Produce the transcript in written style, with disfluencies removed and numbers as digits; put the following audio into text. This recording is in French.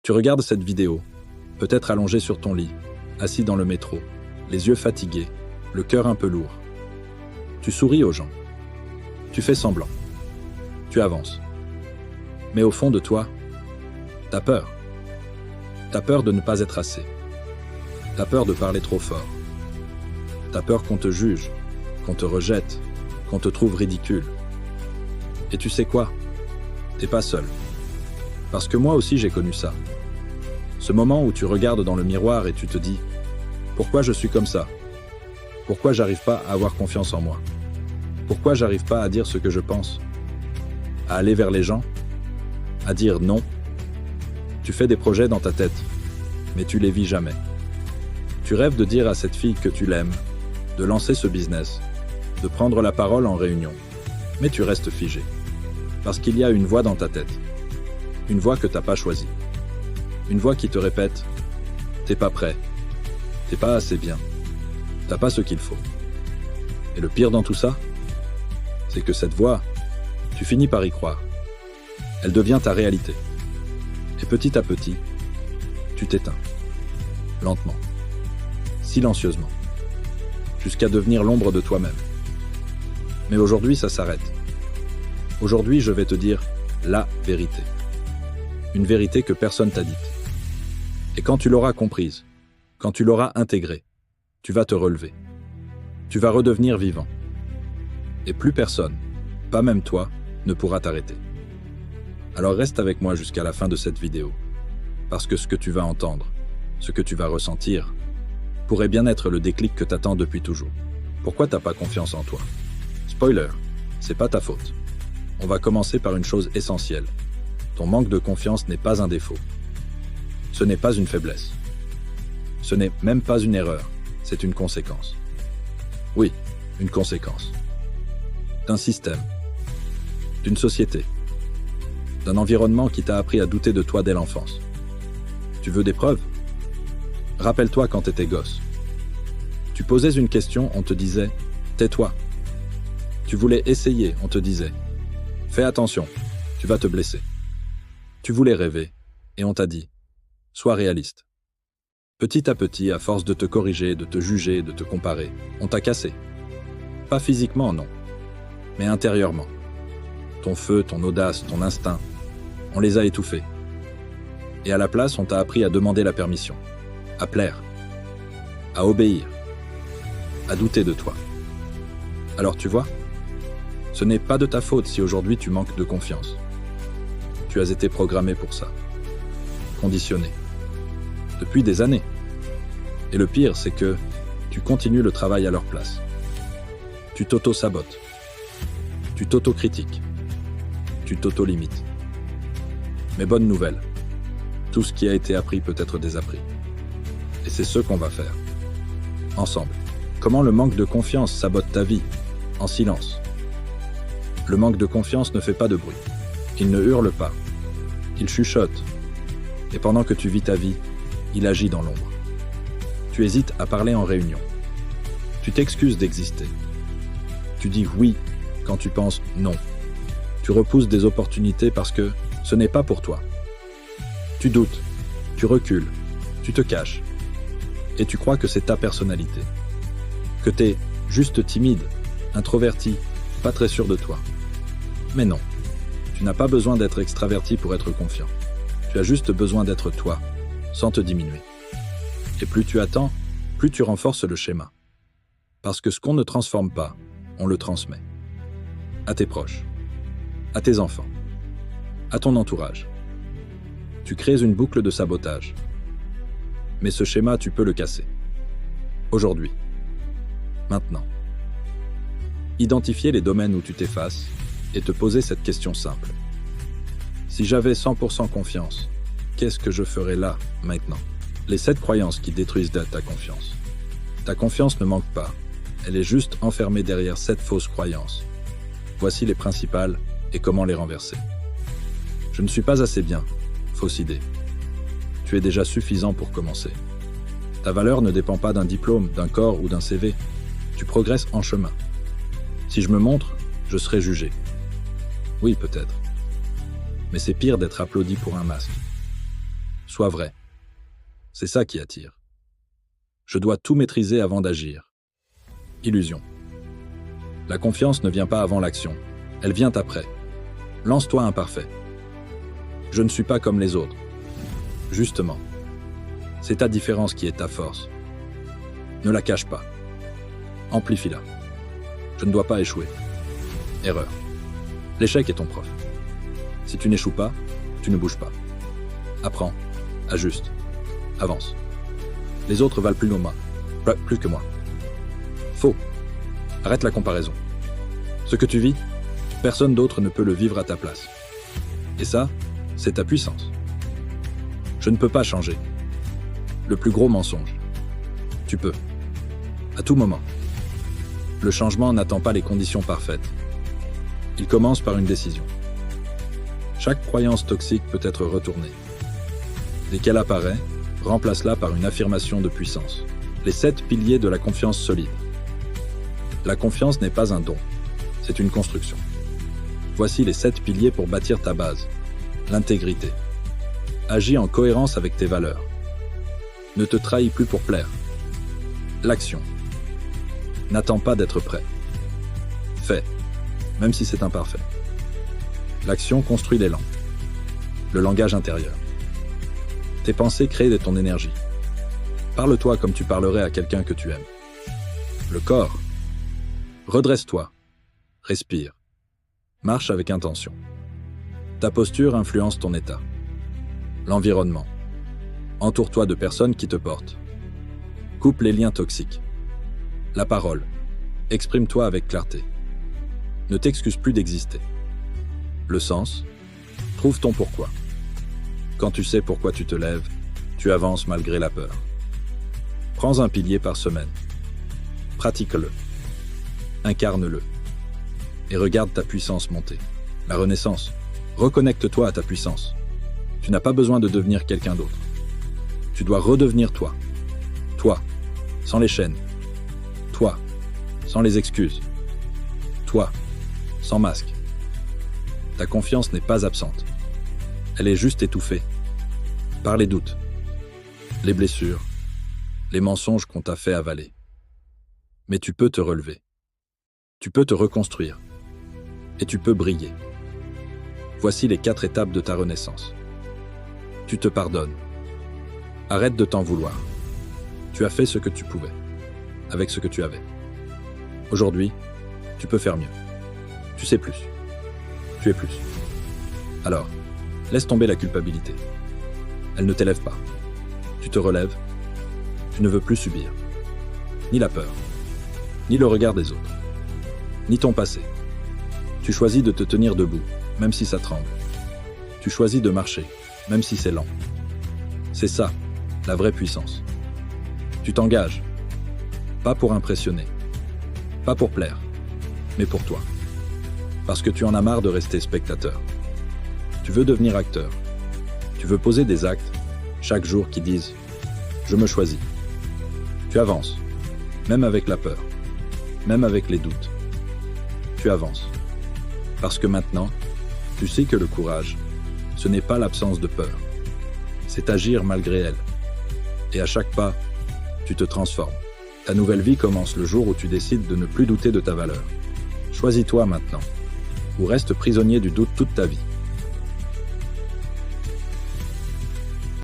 Tu regardes cette vidéo, peut-être allongé sur ton lit, assis dans le métro, les yeux fatigués, le cœur un peu lourd. Tu souris aux gens. Tu fais semblant. Tu avances. Mais au fond de toi, t'as peur. T'as peur de ne pas être assez. T'as peur de parler trop fort. T'as peur qu'on te juge, qu'on te rejette, qu'on te trouve ridicule. Et tu sais quoi? T'es pas seul. Parce que moi aussi j'ai connu ça. Ce moment où tu regardes dans le miroir et tu te dis « Pourquoi je suis comme ça? Pourquoi j'arrive pas à avoir confiance en moi? Pourquoi j'arrive pas à dire ce que je pense? À aller vers les gens? À dire non? » Tu fais des projets dans ta tête, mais tu les vis jamais. Tu rêves de dire à cette fille que tu l'aimes, de lancer ce business, de prendre la parole en réunion, mais tu restes figé. Parce qu'il y a une voix dans ta tête. Une voix que t'as pas choisie. Une voix qui te répète « T'es pas prêt. T'es pas assez bien. T'as pas ce qu'il faut. » Et le pire dans tout ça, c'est que cette voix, tu finis par y croire. Elle devient ta réalité. Et petit à petit, tu t'éteins. Lentement. Silencieusement. Jusqu'à devenir l'ombre de toi-même. Mais aujourd'hui, ça s'arrête. Aujourd'hui, je vais te dire la vérité. Une vérité que personne t'a dite. Et quand tu l'auras comprise, quand tu l'auras intégrée, tu vas te relever. Tu vas redevenir vivant. Et plus personne, pas même toi, ne pourra t'arrêter. Alors reste avec moi jusqu'à la fin de cette vidéo. Parce que ce que tu vas entendre, ce que tu vas ressentir, pourrait bien être le déclic que t'attends depuis toujours. Pourquoi t'as pas confiance en toi? Spoiler, c'est pas ta faute. On va commencer par une chose essentielle. Ton manque de confiance n'est pas un défaut. Ce n'est pas une faiblesse. Ce n'est même pas une erreur, c'est une conséquence. Oui, une conséquence. D'un système. D'une société. D'un environnement qui t'a appris à douter de toi dès l'enfance. Tu veux des preuves? Rappelle-toi quand t'étais gosse. Tu posais une question, on te disait « Tais-toi ». Tu voulais essayer, on te disait « Fais attention, tu vas te blesser ». Tu voulais rêver, et on t'a dit « Sois réaliste ». Petit à petit, à force de te corriger, de te juger, de te comparer, on t'a cassé. Pas physiquement, non, mais intérieurement. Ton feu, ton audace, ton instinct, on les a étouffés. Et à la place, on t'a appris à demander la permission, à plaire, à obéir, à douter de toi. Alors tu vois, ce n'est pas de ta faute si aujourd'hui tu manques de confiance. Tu as été programmé pour ça, conditionné, depuis des années. Et le pire, c'est que tu continues le travail à leur place. Tu t'auto-sabotes, tu t'auto-critiques, tu t'auto-limites. Mais bonne nouvelle, tout ce qui a été appris peut être désappris. Et c'est ce qu'on va faire. Ensemble. Comment le manque de confiance sabote ta vie, en silence. Le manque de confiance ne fait pas de bruit. Il ne hurle pas. Il chuchote. Et pendant que tu vis ta vie, il agit dans l'ombre. Tu hésites à parler en réunion. Tu t'excuses d'exister. Tu dis oui quand tu penses non. Tu repousses des opportunités parce que ce n'est pas pour toi. Tu doutes. Tu recules. Tu te caches. Et tu crois que c'est ta personnalité. Que t'es juste timide, introverti, pas très sûr de toi. Mais non, tu n'as pas besoin d'être extraverti pour être confiant. Tu as juste besoin d'être toi, sans te diminuer. Et plus tu attends, plus tu renforces le schéma. Parce que ce qu'on ne transforme pas, on le transmet. À tes proches, à tes enfants, à ton entourage. Tu crées une boucle de sabotage. Mais ce schéma, tu peux le casser. Aujourd'hui. Maintenant. Identifier les domaines où tu t'effaces et te poser cette question simple. Si j'avais 100% confiance, qu'est-ce que je ferais là, maintenant? Les 7 croyances qui détruisent ta confiance. Ta confiance ne manque pas. Elle est juste enfermée derrière 7 fausses croyances. Voici les principales et comment les renverser. Je ne suis pas assez bien. Fausse idée. Tu es déjà suffisant pour commencer. Ta valeur ne dépend pas d'un diplôme, d'un corps ou d'un CV. Tu progresses en chemin. Si je me montre, je serai jugé. Oui, peut-être. Mais c'est pire d'être applaudi pour un masque. Sois vrai. C'est ça qui attire. Je dois tout maîtriser avant d'agir. Illusion. La confiance ne vient pas avant l'action. Elle vient après. Lance-toi imparfait. Je ne suis pas comme les autres. Justement. C'est ta différence qui est ta force. Ne la cache pas. Amplifie-la. Je ne dois pas échouer. Erreur. L'échec est ton prof. Si tu n'échoues pas, tu ne bouges pas. Apprends, ajuste, avance. Les autres valent plus que moi. Faux. Arrête la comparaison. Ce que tu vis, personne d'autre ne peut le vivre à ta place. Et ça, c'est ta puissance. Je ne peux pas changer. Le plus gros mensonge. Tu peux. À tout moment. Le changement n'attend pas les conditions parfaites. Il commence par une décision. Chaque croyance toxique peut être retournée. Dès qu'elle apparaît, remplace-la par une affirmation de puissance. Les 7 piliers de la confiance solide. La confiance n'est pas un don, c'est une construction. Voici les 7 piliers pour bâtir ta base. L'intégrité. Agis en cohérence avec tes valeurs. Ne te trahis plus pour plaire. L'action. N'attends pas d'être prêt. Fais, même si c'est imparfait. L'action construit l'élan. Le langage intérieur. Tes pensées créent de ton énergie. Parle-toi comme tu parlerais à quelqu'un que tu aimes. Le corps. Redresse-toi. Respire. Marche avec intention. Ta posture influence ton état. L'environnement. Entoure-toi de personnes qui te portent. Coupe les liens toxiques. La parole. Exprime-toi avec clarté. Ne t'excuse plus d'exister. Le sens. Trouve ton pourquoi. Quand tu sais pourquoi tu te lèves, tu avances malgré la peur. Prends un pilier par semaine. Pratique-le. Incarne-le. Et regarde ta puissance monter. La renaissance. Reconnecte-toi à ta puissance. Tu n'as pas besoin de devenir quelqu'un d'autre. Tu dois redevenir toi. Toi, sans les chaînes. Toi, sans les excuses. Toi, sans masque. Ta confiance n'est pas absente. Elle est juste étouffée par les doutes, les blessures, les mensonges qu'on t'a fait avaler. Mais tu peux te relever. Tu peux te reconstruire. Et tu peux briller. Voici les 4 étapes de ta renaissance. Tu te pardonnes. Arrête de t'en vouloir. Tu as fait ce que tu pouvais, avec ce que tu avais. Aujourd'hui, tu peux faire mieux. Tu sais plus. Tu es plus. Alors, laisse tomber la culpabilité. Elle ne t'élève pas. Tu te relèves. Tu ne veux plus subir. Ni la peur. Ni le regard des autres. Ni ton passé. Tu choisis de te tenir debout, même si ça tremble. Tu choisis de marcher, même si c'est lent. C'est ça, la vraie puissance. Tu t'engages. Pas pour impressionner. Pas pour plaire. Mais pour toi. Parce que tu en as marre de rester spectateur. Tu veux devenir acteur. Tu veux poser des actes, chaque jour qui disent « Je me choisis ». Tu avances, même avec la peur, même avec les doutes. Tu avances. Parce que maintenant, tu sais que le courage, ce n'est pas l'absence de peur. C'est agir malgré elle. Et à chaque pas, tu te transformes. Ta nouvelle vie commence le jour où tu décides de ne plus douter de ta valeur. Choisis-toi maintenant, ou reste prisonnier du doute toute ta vie.